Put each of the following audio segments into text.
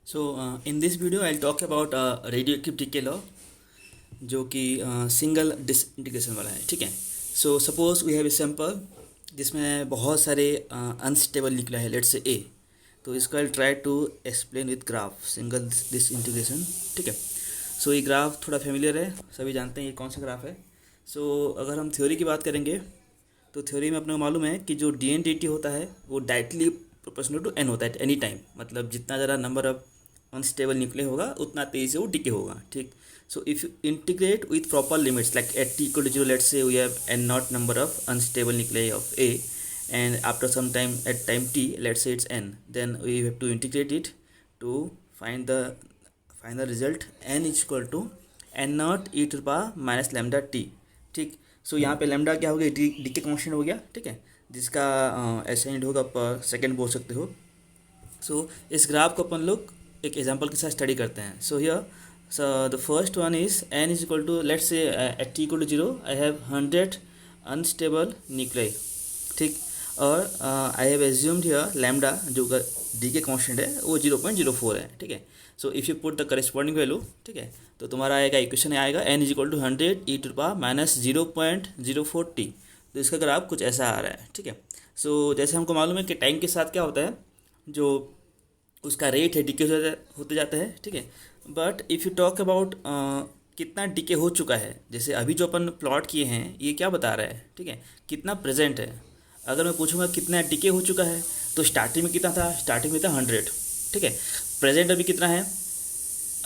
In this video I'll talk about radioactive decay law जो कि single disintegration वाला है। ठीक है। So suppose we have a sample जिसमें बहुत सारे अनस्टेबल निकला है, लेट्स से ए। तो इसका I try to explain with graph single disintegration. ठीक है। सो ये ग्राफ थोड़ा फेमिलियर है, सभी जानते हैं ये कौन सा ग्राफ है। अगर हम थ्योरी की बात करेंगे तो थ्योरी में अपने को मालूम है कि जो डी एन डी टी होता है वो डायरेक्टली प्रोपोर्शनल टू एन होता है एट एनी टाइम। मतलब जितना ज़्यादा नंबर ऑफ अनस्टेबल निकले होगा उतना तेज़ी से वो डिके होगा। ठीक। So if you integrate with proper limits like at t equal to 0, let's say we have n naught number of unstable nuclei of A, and after some time at time t, let's say it's n, then we have to integrate it to find the final result n is equal to n naught e to the power minus lambda t। ठीक। सो यहाँ पे lambda क्या हो गया, decay constant हो गया। ठीक है, जिसका ऐसा यूनिट होगा पर सेकेंड बोल सकते हो। इस ग्राफ को अपन लोग एक एग्जांपल के साथ स्टडी करते हैं। So the first one is n is equal to, let's say at t equal to 0 I have 100 unstable nuclei। ठीक। और I have assumed here lambda जो डी के कॉन्स्टेंट है वो 0.04 है। ठीक है। So if you put the corresponding value, ठीक है, तो तुम्हारा आएगा इक्वेशन आएगा n is equal to 100 e to the power minus 0.04 t। तो इसका ग्राफ कुछ ऐसा आ रहा है। ठीक है। जैसे हमको मालूम है कि टाइम के साथ क्या होता है, जो उसका रेट है डिके होते जाता है। ठीक है। But if you talk about कितना डिके हो चुका है, जैसे अभी जो अपन प्लॉट किए हैं ये क्या बता रहा है, ठीक है, कितना प्रेजेंट है। अगर मैं पूछूंगा कितना डिके हो चुका है तो स्टार्टिंग में कितना था, स्टार्टिंग में था 100। ठीक है। प्रेजेंट अभी कितना है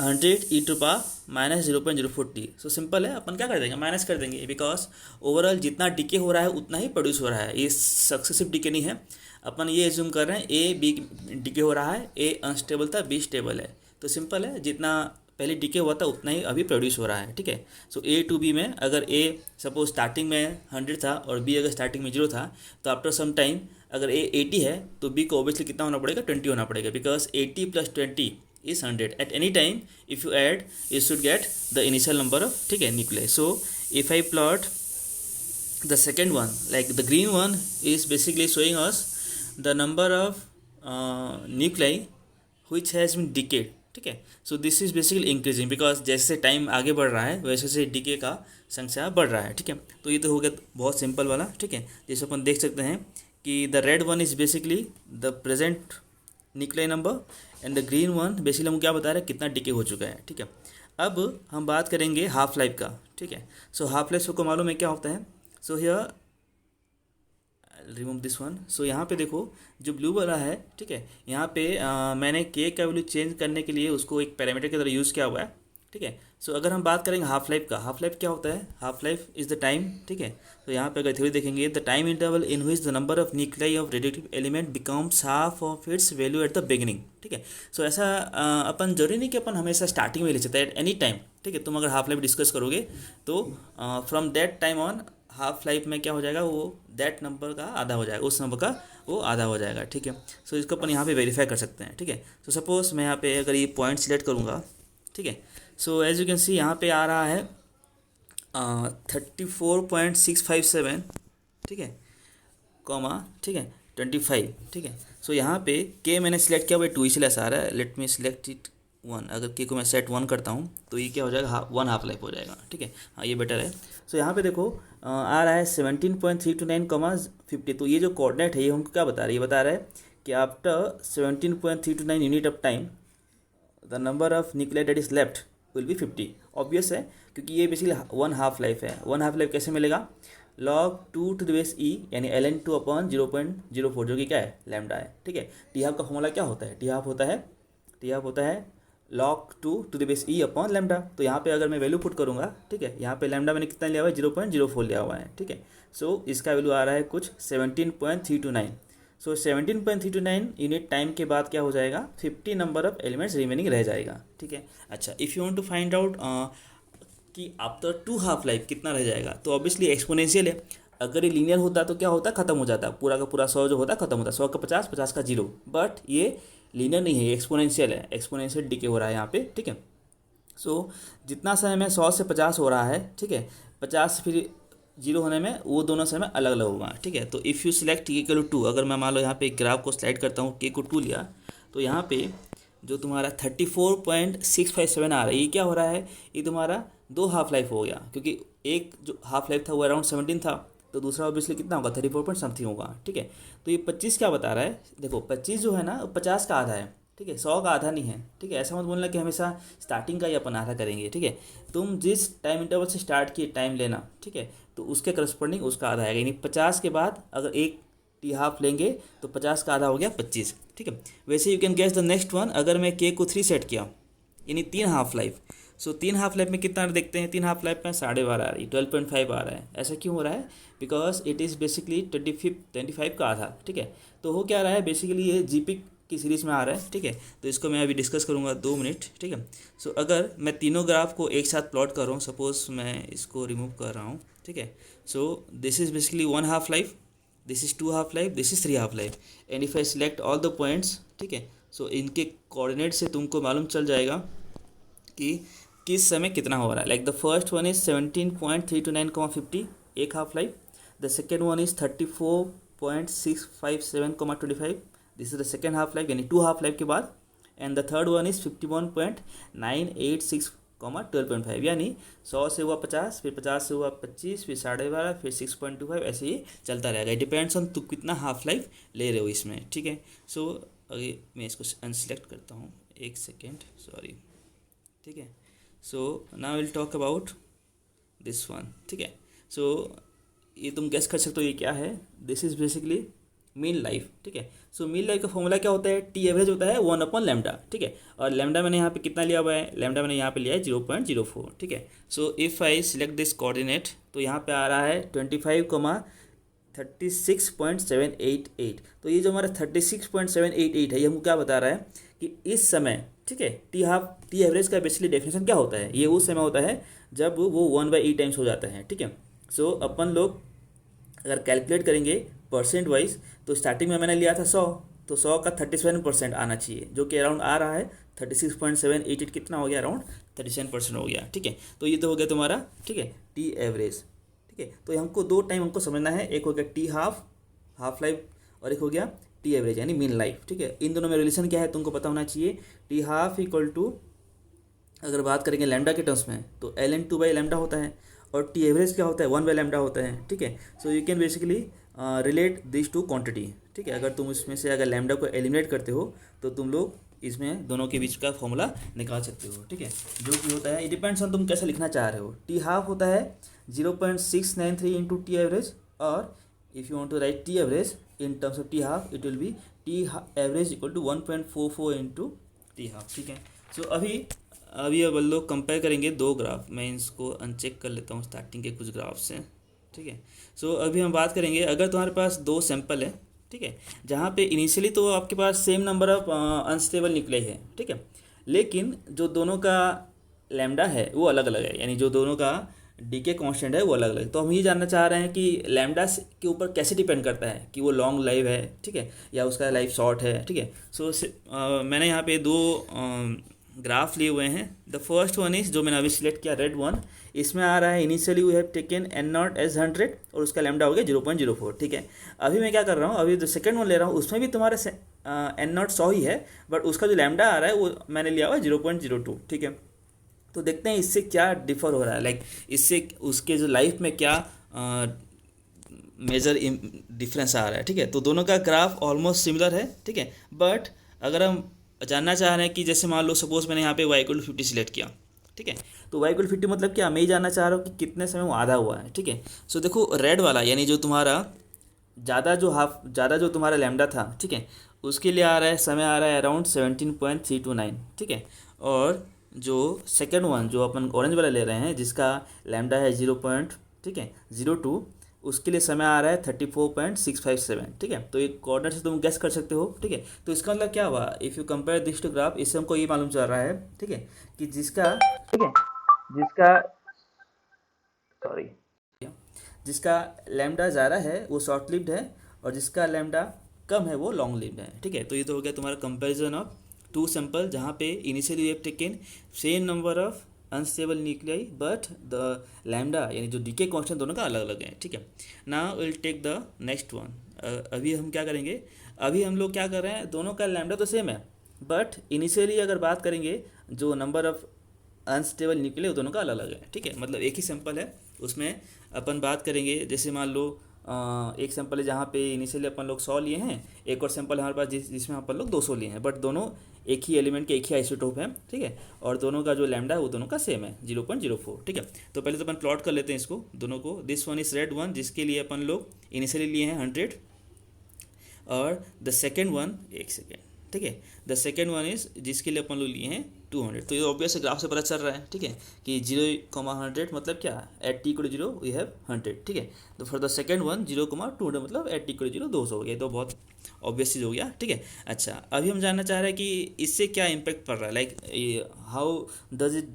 100 e to power minus 0.04 t. So simple है, अपन क्या कर देंगे, माइनस कर देंगे, बिकॉज ओवरऑल जितना डिके हो रहा है उतना ही प्रोड्यूस हो रहा है। ये सक्सेसिव डिके नहीं है। अपन ये एज्यूम कर रहे हैं ए बी डिके हो रहा है, ए अनस्टेबल था बी स्टेबल है। तो सिंपल है, जितना पहले डिके हुआ था उतना ही अभी प्रोड्यूस हो रहा है। ठीक है। सो ए टू बी में अगर ए सपोज स्टार्टिंग में 100 था और बी अगर स्टार्टिंग में 0 था, तो आफ्टर सम टाइम अगर ए 80 है तो बी को ऑब्वियसली कितना होना पड़ेगा, 20 होना पड़ेगा, because 80 + 20 is 100। at any time if you add you should get the initial number of, ठीक है, nuclei। so if I plot the second one, like the green one is basically showing us the number of nuclei which has been decayed। ठीक है। So this is basically increasing, because जैसे time आगे बढ़ रहा है वैसे से DK का संख्या बढ़ रहा है। ठीक है। तो ये तो हो गया बहुत सिंपल वाला। ठीक है। जैसे अपन देख सकते हैं कि the red one is basically the present nuclear number and the green one basically हम क्या बता रहे हैं कितना डिके हो चुका है। ठीक है। अब हम बात करेंगे हाफ लाइफ का। ठीक है। हाफ लाइफ सबको मालूम है क्या होता है। Here remove this one. यहाँ पे देखो जो ब्लू वाला है, ठीक है, यहाँ पे मैंने के का वैल्यू चेंज करने के लिए उसको एक पैरामीटर की तरह यूज़ किया हुआ है। ठीक है। अगर हम बात करेंगे हाफ लाइफ का, हाफ लाइफ क्या होता है, half life is the time. ठीक है। यहाँ पे अगर थ्योरी देखेंगे, the time interval in which the number of nuclei of radioactive element becomes half of its value at the beginning. ठीक है। ऐसा अपन जरूरी नहीं कि अपन हमेशा स्टार्टिंग में ले सकते हैं, एट एनी टाइम। ठीक है। तुम अगर हाफ लाइफ डिस्कस करोगे तो from that time on half life में क्या हो जाएगा, वो दैट नंबर का आधा हो जाएगा, उस नंबर का वो आधा हो जाएगा। ठीक है। इसको अपन यहाँ पे वेरीफाई कर सकते हैं। ठीक है। सपोज मैं यहाँ पे अगर ये पॉइंट सिलेक्ट करूँगा, ठीक है, एज यू कैन सी यहाँ पे आ रहा है 34.657, ठीक है, कॉमा, ठीक है, 25। ठीक है। यहाँ पे के मैंने सिलेक्ट किया हुआ 2 इसलिए ऐसा आ रहा है। Let me select it 1। अगर के को मैं सेट 1 करता हूँ तो ये क्या हो जाएगा, 1 हाफ लाइफ हो जाएगा। ठीक है। हाँ, ये बेटर है। यहाँ पे देखो आ रहा है 17.329, 50। तो ये जो कोऑर्डिनेट है ये हमको क्या बता रहा है, ये बता रहा है कि after 17.329 unit of time the number of nuclear that is left will be 50। Obvious है, क्योंकि ये बेसिकली 1 हाफ लाइफ है। 1 हाफ लाइफ कैसे मिलेगा, log 2 to the base e यानी ln2 अपॉन 0.04 जो कि क्या है, लैम्डा है। ठीक है। टी हाफ का फॉर्मूला क्या होता है, टी हाफ होता है log 2 to the base e upon lambda. तो यहाँ पे अगर मैं वैल्यू पुट करूँगा, ठीक है, यहाँ पे लैम्डा मैंने कितना लिया हुआ है, 0.04 लिया हुआ है। ठीक है। इसका वैल्यू आ रहा है कुछ 17.329। 17.329 यूनिट टाइम के बाद क्या हो जाएगा, 50 नंबर ऑफ एलिमेंट्स रिमेनिंग रह जाएगा। ठीक है। अच्छा, if you want to find out कि आफ्टर 2 हाफ लाइफ कितना रह जाएगा, तो ऑब्वियसली एक्सपोनेंशियल है। अगर ये लीनियर होता तो क्या होता, खत्म हो जाता, पूरा का पूरा 100 जो होता खत्म होता, 100 का 50, 50 का 0। बट ये लीनियर नहीं है, एक्सपोनेंशियल है, एक्सपोनेंशियल डिके हो रहा है यहाँ पे। ठीक है। जितना समय में 100 से 50 हो रहा है, ठीक है, 50 से फिर 0 होने में वो दोनों समय अलग अलग होगा। ठीक है। तो इफ़ यू सिलेक्ट के को 2, अगर मैं मान लो यहाँ पे ग्राफ को स्लाइड करता हूँ, के को 2 लिया, तो यहाँ पे जो तुम्हारा 34.657 आ रहा है, ये क्या हो रहा है, ये तुम्हारा 2 हाफ लाइफ हो गया, क्योंकि एक जो हाफ लाइफ था वो अराउंड 17 था, तो दूसरा ऑब्वियसली कितना होगा, 34 पॉइंट समथिंग होगा, ठीक है। तो ये 25 क्या बता रहा है, देखो 25 जो है ना 50 का आधा है, ठीक है, 100 का आधा नहीं है, ठीक है। ऐसा मत बोलना कि हमेशा स्टार्टिंग का ही अपन आधा करेंगे, ठीक है। तुम जिस टाइम इंटरवल से स्टार्ट किए टाइम लेना, ठीक है, तो उसके करस्पॉन्डिंग उसका आधा आएगा, यानी 50 के बाद अगर एक टी हाफ लेंगे तो 50 का आधा हो गया 25, ठीक है। वैसे you can guess the next one, अगर मैं के को 3 सेट किया यानी 3 half life, so 3 half life में कितना देखते हैं, 3 हाफ लाइफ में 12.5 आ रही, 12.5 आ रहा है। ऐसा क्यों हो रहा है, बिकॉज इट इज़ बेसिकली 25 का आधा, ठीक है। तो हो क्या रहा है, बेसिकली ये जीपी की सीरीज़ में आ रहा है, ठीक है। तो इसको मैं अभी डिस्कस करूँगा 2 मिनट, ठीक है। सो अगर मैं तीनों ग्राफ को एक साथ प्लॉट कर रहा हूँ, सपोज मैं इसको रिमूव कर रहा हूँ, ठीक है। So this is basically 1 half life, this is 2 half life, this is 3 half life, and if I select all the points, ठीक है, सो इनके कोऑर्डिनेट से तुमको मालूम चल जाएगा कि किस समय कितना हो रहा है। Like the first one is 17.329,50 एक half life, the second one is 34.657,25, this is the second half life यानी 2 हाफ लाइफ के बाद, and the third one is 51.986,12.5, यानी 100 से हुआ 50, फिर 50 से हुआ 25, फिर 12.5, फिर 6.25, ऐसे ही चलता रहेगा। डिपेंड्स ऑन तुम कितना हाफ लाइफ ले रहे हो इसमें, ठीक है। सो अगर मैं इसको अनसेलेक्ट करता हूँ, एक सेकेंड, सॉरी, ठीक है। So now will talk about this one, ठीक है। सो ये तुम गेस कर सकते हो ये क्या है, this is basically mean life, ठीक है। सो मीन लाइफ का फॉर्मूला क्या होता है, टी एवरेज होता है 1/λ, ठीक है। और लैम्डा मैंने यहाँ पे कितना लिया हुआ है, लैम्डा मैंने यहाँ पे लिया है 0.04, ठीक है। So if I select this coordinate, तो यहाँ पे आ रहा है 25,36.788। तो ये जो हमारा 36.788 है, ये हमको क्या बता रहा है कि इस समय, ठीक है, टी एवरेज का बेसिकली डेफिनेशन क्या होता है, ये उस समय होता है जब वो 1/e टाइम्स हो जाता है, ठीक है। सो अपन लोग अगर कैलकुलेट करेंगे परसेंट वाइज, तो स्टार्टिंग में मैंने लिया था 100, तो 100 का 37% आना चाहिए, जो कि अराउंड आ रहा है 36.788, कितना हो गया, अराउंड 37% हो गया, ठीक है। तो ये तो हो गया तुम्हारा, ठीक है, टी एवरेज, ठीक है। तो हमको 2 टाइम हमको समझना है, एक हो गया टी हाफ लाइफ, और एक हो गया टी एवरेज यानी मीन लाइफ, ठीक है। इन दोनों में रिलेशन क्या है तुमको पता होना चाहिए, टी हाफ इक्वल टू, अगर बात करेंगे लैम्डा के टर्म्स में, तो ln2/λ होता है, और टी एवरेज क्या होता है, 1/λ होता है, ठीक है। So you can basically relate this to quantity, ठीक है। अगर तुम इसमें से अगर लैम्डा को एलिमिनेट करते हो तो तुम लोग इसमें दोनों के बीच का फॉर्मूला निकाल सकते हो, ठीक है। जो कि होता है, इट डिपेंड्स ऑन तुम कैसे लिखना चाह रहे हो। टी हाफ होता है 0.693 इंटू टी एवरेज, और if you want to write t average in terms of t half, it will be t average equal to 1.44 into t half, ठीक है। सो अभी अब लोग कंपेयर करेंगे 2 ग्राफ, मैं इसको अनचेक कर लेता हूँ स्टार्टिंग के कुछ ग्राफ से, ठीक है। सो अभी हम बात करेंगे, अगर तुम्हारे पास 2 सैंपल है, ठीक है, जहाँ पे इनिशियली तो आपके पास सेम नंबर ऑफ अनस्टेबल निकले हैं, ठीक है, लेकिन जो दोनों का लैम्डा है वो अलग अलग है, यानी जो दोनों का डीके कांस्टेंट है वो अलग अलग। तो हम ये जानना चाह रहे हैं कि लैम्डा के ऊपर कैसे डिपेंड करता है कि वो लॉन्ग लाइव है, ठीक है, या उसका लाइफ शॉर्ट है, ठीक है। सो मैंने यहाँ पे 2 ग्राफ लिए हुए हैं। द फर्स्ट वन इज, जो मैंने अभी सिलेक्ट किया, रेड वन, इसमें आ रहा है initially we have taken n0 as 100 और उसका लैम्डा हो गया 0.04, ठीक है। अभी मैं क्या कर रहा हूँ, अभी जो सेकंड वन ले रहा हूँ उसमें भी तुम्हारा n0 100 ही है, बट उसका जो लैम्डा आ रहा है वो मैंने लिया हुआ है 0.02, ठीक है। तो देखते हैं इससे क्या डिफर हो रहा है, लाइक इससे उसके जो लाइफ में क्या मेजर डिफरेंस आ रहा है, ठीक है। तो दोनों का ग्राफ ऑलमोस्ट सिमिलर है, ठीक है। बट अगर हम जानना चाह रहे हैं कि जैसे मान लो सपोज मैंने यहाँ पे y=50 सिलेक्ट किया, ठीक है, तो y=50 मतलब क्या, मैं ही जानना चाह रहा हूँ कि कितने समय वो आधा हुआ है, ठीक है। सो देखो रेड वाला यानी जो तुम्हारा ज़्यादा जो तुम्हारा लैम्डा था, ठीक है, उसके लिए आ रहा है समय आ रहा है अराउंड 17.329, ठीक है। और जो सेकेंड वन जो अपन ऑरेंज वाला ले रहे हैं जिसका लैम्डा है 0.02, उसके लिए समय आ रहा है 34.657, ठीक है। तो एक कॉर्नर से तुम गेस कर सकते हो, ठीक है। तो इसका मतलब क्या हुआ, if you compare this to graph, इससे हमको ये मालूम चल रहा है, ठीक है, कि जिसका लैम्डा ज़्यादा है वो शॉर्ट लिव्ड है, और जिसका लैम्डा कम है वो लॉन्ग लिव्ड है, ठीक है। तो ये तो हो गया तुम्हारा कंपेरिजन ऑफ 2 सैंपल, जहाँ पे initially we have taken same number of unstable nuclei, but the lambda यानी जो डीके कांस्टेंट दोनों का अलग अलग है, ठीक है। Now will take the next one. अभी हम क्या करेंगे, अभी हम लोग क्या कर रहे हैं, दोनों का लैम्डा तो सेम है, बट इनिशियली अगर बात करेंगे जो नंबर ऑफ अनस्टेबल निकले वो दोनों का अलग अलग है, ठीक है। मतलब एक ही सैंपल है, उसमें अपन बात करेंगे जैसे मान लो एक सैंपल है जहाँ पे इनिशियली अपन लोग 100 लिए हैं, एक और सैंपल हमारे पास जिसमें अपन लोग 200 लिए हैं, बट दोनों एक ही एलिमेंट के एक ही आइसोटोप हैं, ठीक है। और दोनों का जो लैम्डा है वो दोनों का सेम है 0.04, ठीक है। तो पहले तो अपन प्लॉट कर लेते हैं इसको दोनों को। This one is red one जिसके लिए अपन लोग इनिशियली लिए हैं 100, और द सेकेंड वन, एक सेकेंड, ठीक है, द सेकेंड वन इज जिसके लिए अपन लोग लिए हैं 200। तो ये ऑब्वियस ग्राफ से पता चल रहा है, ठीक है, कि 0,100 मतलब क्या, at t equal to 0 we have 100, ठीक है। तो फॉर द सेकेंड वन 0,200 मतलब एट टी इक्वल टू 0 200 हो गया। तो बहुत ऑब्वियस चीज़ हो गया, ठीक है। अच्छा, अभी हम जानना चाह रहे हैं कि इससे क्या इम्पैक्ट पड़ रहा है, like how does it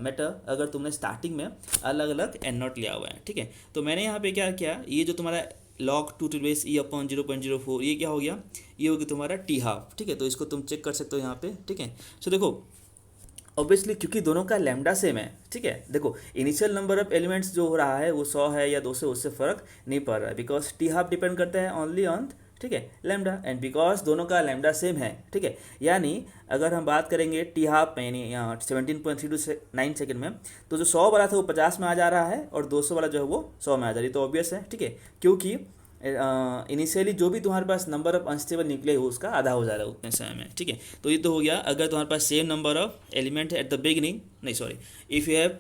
matter अगर तुमने स्टार्टिंग में अलग अलग एन नॉट लिया हुआ है, ठीक है। तो मैंने यहाँ पे क्या किया, ये जो तुम्हारा log 2 to base e upon 0.04 ये क्या हो गया, ये हो गया तुम्हारा टी हाफ, ठीक है। तो इसको तुम चेक कर सकते हो यहाँ पे, ठीक है। सो देखो ऑब्वियसली क्योंकि दोनों का लैम्डा सेम है, ठीक है। देखो इनिशियल नंबर ऑफ एलिमेंट्स जो हो रहा है वो 100 है या 200, उससे फर्क नहीं पड़ रहा है, बिकॉज टी हाफ डिपेंड करता है ओनली ऑन, ठीक है, लैम्डा, एंड बिकॉज दोनों का लैम्डा सेम है, ठीक है। यानी अगर हम बात करेंगे टी हाफ में, यानी 17.329 सेकेंड में, तो जो 100 वाला था वो 50 में आ जा रहा है और 200 वाला जो है वो 100 में आ जा रही है। तो ऑब्वियस है, ठीक है, क्योंकि इनिशियली जो भी तुम्हारे पास नंबर ऑफ अनस्टेबल निकले हो उसका आधा हो जा रहा है उतने समय में, ठीक है। तो ये तो हो गया अगर तुम्हारे पास सेम नंबर ऑफ एलिमेंट है एट द बिगिनिंग, नहीं sorry, if you have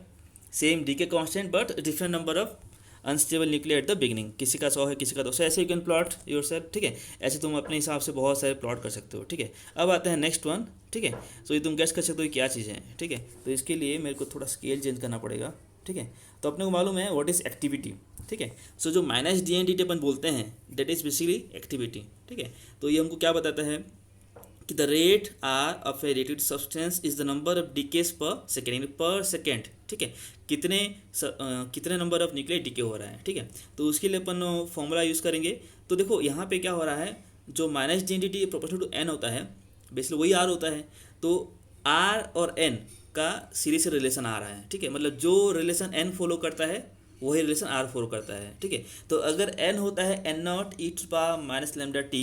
same decay constant but different number of unstable निकले एट द बिगिनिंग, किसी का 100 है किसी का 200, ऐसे you can plot your self, ठीक है। ऐसे तुम अपने हिसाब से बहुत सारे प्लॉट कर सकते हो, ठीक है। अब आते हैं नेक्स्ट वन, ठीक है। सो ये तुम गेस कर सकते हो क्या चीज़ है, ठीक है। तो इसके लिए मेरे को थोड़ा स्केल चेंज करना पड़ेगा, ठीक है। तो अपने को मालूम है व्हाट इज़ एक्टिविटी, ठीक है। सो जो minus D N D T अपन बोलते हैं दैट इज़ बेसिकली एक्टिविटी, ठीक है। तो ये हमको क्या बताता है कि the rate R of a rated substance is the number of decays per second, यानी पर सेकेंड, ठीक है, कितने नंबर ऑफ निकले डिके हो रहा है, ठीक है। तो उसके लिए अपन फॉर्मूला यूज़ करेंगे। तो देखो यहाँ पे क्या हो रहा है, जो minus D N D t proportional to N होता है, बेसिकली वही आर होता है। तो आर और एन का सीरीज से रिलेशन आ रहा है, ठीक है। मतलब जो रिलेशन एन फॉलो करता है वही रिलेशन आर फॉलो करता है, ठीक है। तो अगर एन होता है N not e to power minus lambda t,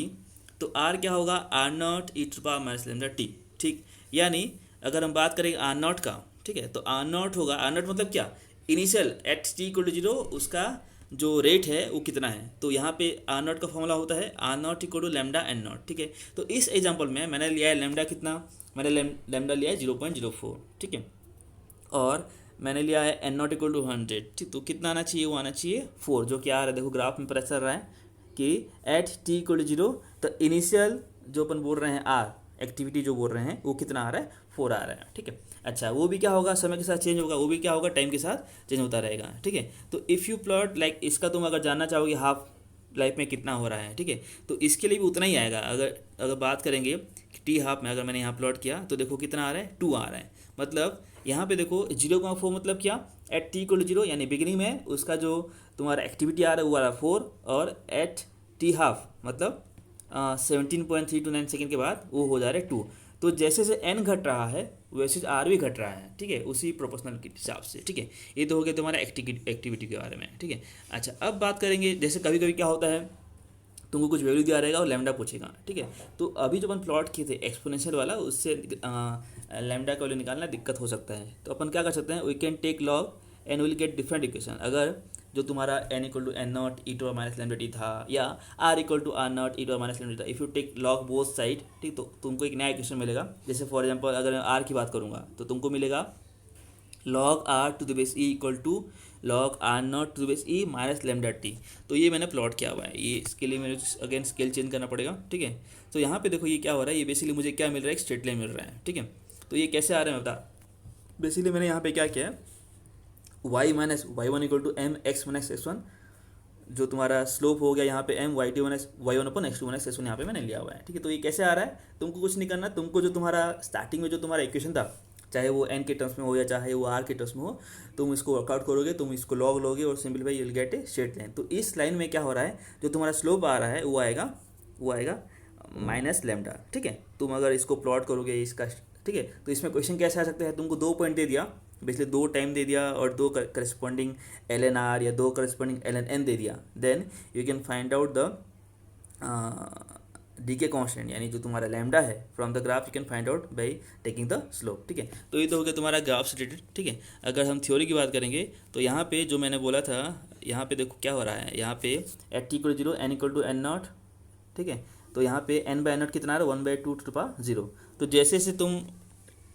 तो आर क्या होगा, R not e to power minus lambda t, ठीक। यानी अगर हम बात करें आर नॉट का, ठीक है, तो आर नॉट होगा, आर नॉट मतलब क्या, initial at t equal to 0 उसका जो रेट है वो कितना है। तो यहाँ पे आर नॉट का फॉर्मूला होता है R naught equal to lambda N naught, ठीक है। तो इस एग्जाम्पल में मैंने लिया है लैम्डा कितना, मैंने लैम्डा लिया है 0.04, ठीक है। और मैंने लिया है एन नॉट इक्वल टू 100, ठीक। तो कितना आना चाहिए, वो आना चाहिए 4, जो कि आ रहा है, देखो ग्राफ में पता चल रहा है कि एट टी इक्वल टू 0 तो इनिशियल जो अपन बोल रहे हैं आर एक्टिविटी जो बोल रहे हैं वो कितना आ रहा है, 4 आ रहा है, ठीक है। अच्छा, वो भी क्या होगा, समय के साथ चेंज होगा, वो भी क्या होगा, टाइम के साथ चेंज होता रहेगा, ठीक है। तो इफ़ यू प्लॉट लाइक इसका तुम अगर जानना चाहोगे हाफ लाइफ में कितना हो रहा है, ठीक है, तो इसके लिए भी उतना ही आएगा। अगर बात करेंगे कि टी हाफ में अगर मैंने यहाँ प्लॉट किया तो देखो कितना आ रहा है, 2 आ रहा है। मतलब यहाँ पे देखो 0,4 मतलब क्या, एट टी इक्वल टू 0 यानी बिगिनिंग में उसका जो तुम्हारा एक्टिविटी आ रहा है वो आ रहा है 4, और एट टी हाफ मतलब 17.329 सेकेंड के बाद वो हो जा रहा है 2। तो जैसे जैसे एन घट रहा है वैसे आर भी घट रहा है, ठीक है, उसी प्रोपोर्शनल के हिसाब से, ठीक है। ये तो हो गया तुम्हारा एक्टिविटी के बारे में, ठीक है। अच्छा, अब बात करेंगे जैसे कभी कभी क्या होता है, तुमको कुछ वैल्यू दिया रहेगा और लैम्डा पूछेगा, ठीक है। तो अभी जो अपन प्लॉट किए थे एक्सपोनेंशियल वाला, उससे लैम्डा का वैल्यू निकालना दिक्कत हो सकता है। तो अपन क्या कर सकते हैं, we can take log and will get different equation. अगर जो तुम्हारा N equal to N not e to minus lambda t था, या R equal to R not e to minus lambda था, if you take log both side, ठीक, तो तुमको एक नया इक्वेशन मिलेगा। जैसे फॉर एग्जांपल अगर आर की बात करूँगा तो तुमको मिलेगा log r to the base e equal to log r naught to the base e minus lambda t. तो ये मैंने प्लॉट किया हुआ है, ये इसके लिए मेरे अगेन स्केल चेंज करना पड़ेगा, ठीक है। तो यहाँ पे देखो ये क्या हो रहा है, ये बेसिकली मुझे क्या मिल रहा है, एक स्ट्रेट लाइन मिल रहा है, ठीक है। तो ये कैसे आ रहा है मैं बता, बेसिकली मैंने यहाँ पे क्या किया है, y माइनस y one equal to m x minus x one, जो तुम्हारा स्लोप हो गया यहाँ पे m y t minus y one upon x two minus x one यहाँ पे मैंने लिया हुआ है, ठीक है। तो ये कैसे आ रहा है, तुमको कुछ नहीं करना, तुमको जो तुम्हारा स्टार्टिंग में जो तुम्हारा इक्वेशन था, चाहे वो एन के टर्म्स में हो या चाहे वो आर के टर्म्स में हो, तुम इसको वर्कआउट करोगे, तुम इसको लॉग लोगे और simplify you will gate a straight line. तो इस लाइन में क्या हो रहा है, जो तुम्हारा स्लोप आ रहा है वो आएगा माइनस लैम्डा, ठीक है। तुम अगर इसको प्लॉट करोगे इसका, ठीक है, तो इसमें क्वेश्चन कैसे आ सकता है, तुमको 2 पॉइंट दे दिया, बेसिकली 2 टाइम दे दिया और 2 करस्पॉन्डिंग एल एन आर या 2 करस्पॉन्डिंग एल एन एन दे दिया, then you can find out the decay constant यानी जो तुम्हारा लैम्डा है from the graph you can find out by taking the slope, ठीक है। तो ये तो हो गया तुम्हारा ग्राफ से रिलेटेड, ठीक है। अगर हम थ्योरी की बात करेंगे तो यहाँ पे जो मैंने बोला था, यहाँ पे देखो क्या हो रहा है, यहाँ पे at t = 0 n = n naught, ठीक है। तो यहाँ पे n बाय नॉट कितना आ रहा है 1/2 तो जैसे से तुम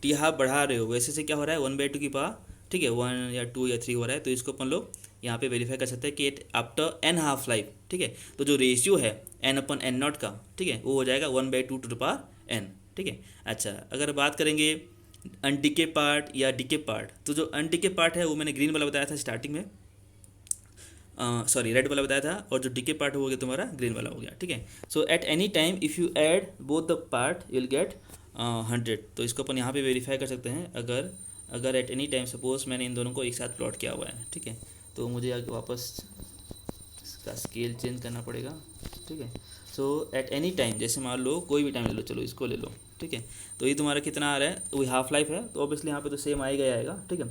टी हाफ बढ़ा रहे हो वैसे से क्या हो रहा है 1/2, ठीक है, 1 या 2 या 3 हो रहा है। तो इसको अपन लोग यहाँ पे वेरीफाई कर सकते हैं कि at after n half life, ठीक है। तो जो रेशियो है n/n0 का, ठीक है, वो हो जाएगा 1/2n, ठीक है। अच्छा, अगर बात करेंगे अनडिके पार्ट या डिके पार्ट, तो जो अनडिके पार्ट है वो मैंने ग्रीन वाला बताया था स्टार्टिंग में, सॉरी रेड वाला बताया था, और जो डिके पार्ट हो गया तुम्हारा ग्रीन वाला हो गया, ठीक है। So at any time if you add both the part you will get 100। तो इसको अपन यहाँ पे वेरीफाई कर सकते हैं। अगर एट एनी टाइम सपोज मैंने इन दोनों को एक साथ प्लॉट किया हुआ है, ठीक है, तो मुझे आगे वापस इसका स्केल चेंज करना पड़ेगा, ठीक है। सो एट एनी टाइम, जैसे मान लो कोई भी टाइम ले लो, चलो इसको ले लो, ठीक है। तो ये तुम्हारा कितना आ रहा है, वही हाफ लाइफ है, तो ऑब्वियसली यहाँ पे तो सेम आएगा ही आएगा, ठीक है।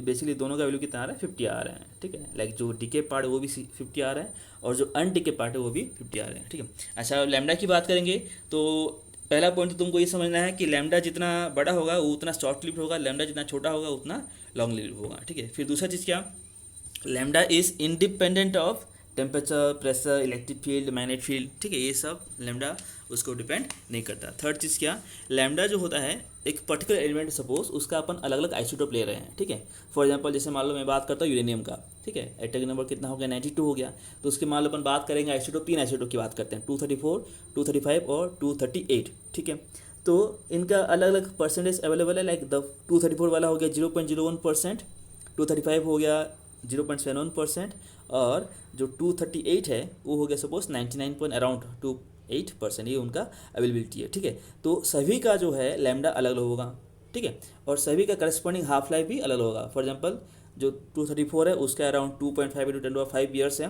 बेसिकली दोनों का वैल्यू कितना आ रहा है 50 आ रहा है, ठीक है। लाइक जो डीके पार्ट है वो भी 50 आ रहा है और जो अनडीके पार्ट है वो भी 50 आ रहे हैं, ठीक है। अच्छा, लैम्डा की बात करेंगे तो पहला पॉइंट तो तुमको ये समझना है कि लैम्डा जितना बड़ा होगा वो उतना शॉर्ट लिव्ड होगा, लैम्डा जितना छोटा होगा उतना लॉन्ग लिव्ड होगा, ठीक है। फिर दूसरा चीज़ क्या, lambda is independent of temperature, pressure, electric field, magnet field, ठीक है। ये सब लैम्डा उसको डिपेंड नहीं करता। थर्ड चीज़ क्या, लैम्डा जो होता है एक पर्टिकुलर एलिमेंट, सपोज उसका अपन अलग अलग आइसोटोप ले रहे हैं, ठीक है। फॉर एग्जांपल जैसे मान लो मैं बात करता हूँ यूरेनियम का, ठीक है, एटॉमिक नंबर कितना हो गया 92 हो गया। तो उसके मान लो अपन बात करेंगे आइसोटोप, 3 आइसोटोप की बात करते हैं, 234, 235 और 238, ठीक है। तो इनका अलग अलग परसेंटेज अवेलेबल है। लाइक द 234 वाला हो गया 0.01%, 235 हो गया 0.71%, और जो 238 है वो हो गया सपोज 99.28%, ये उनका अवेलेबिलिटी है, ठीक है। तो सभी का जो है लैम्डा अलग अलग होगा, ठीक है, और सभी का करस्पॉन्डिंग हाफ लाइफ भी अलग अलग होगा। फॉर एग्जांपल जो 234 है उसका अराउंड 2.5 × 10⁵ ईयर्स है,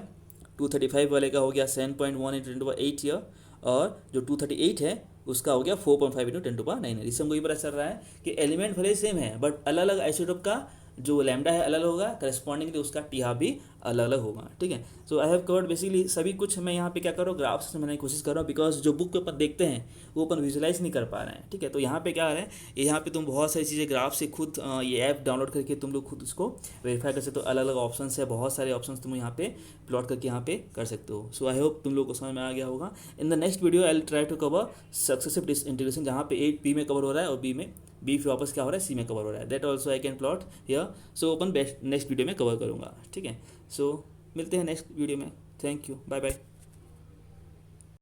235 वाले का हो गया 7.1 × 10⁸ ईयर, और जो 238 है उसका हो गया 4.5 × 10⁹ इससे हमको ये पता चल रहा है कि एलिमेंट भले सेम है बट अलग अलग आइसोटोप का जो लैम्डा है अलग अलग होगा, करस्पॉन्डिंगली उसका टी हाफ भी अलग अलग होगा, ठीक है। सो आई हैव कवर्ड बेसिकली सभी कुछ। मैं यहाँ पे क्या कर रहा हूँ, ग्राफ से समझने की कोशिश कर रहा हूँ, बिकॉज जो बुक पे अपन देखते हैं वो अपन विजुलाइज नहीं कर पा रहे हैं, ठीक है। तो यहाँ पे क्या है, यहाँ पे तुम बहुत सारी चीज़ें ग्राफ से खुद ये ऐप डाउनलोड करके तुम लोग खुद उसको वेरीफाई कर सकते हो। अलग अलग ऑप्शन है, बहुत सारे ऑप्शन तुम यहाँ पे प्लॉट करके यहाँ पे कर सकते हो। सो आई होप तुम लोग को समझ में आ गया होगा। In the next video I will try to cover successive disintegration, जहाँ पे ए बी में कवर हो रहा है और बी फिर वापस क्या हो रहा है सी में कवर हो रहा है। That also I can plot here. So अपन नेक्स्ट वीडियो में कवर करूँगा, ठीक है। सो मिलते हैं नेक्स्ट वीडियो में। Thank you, bye bye.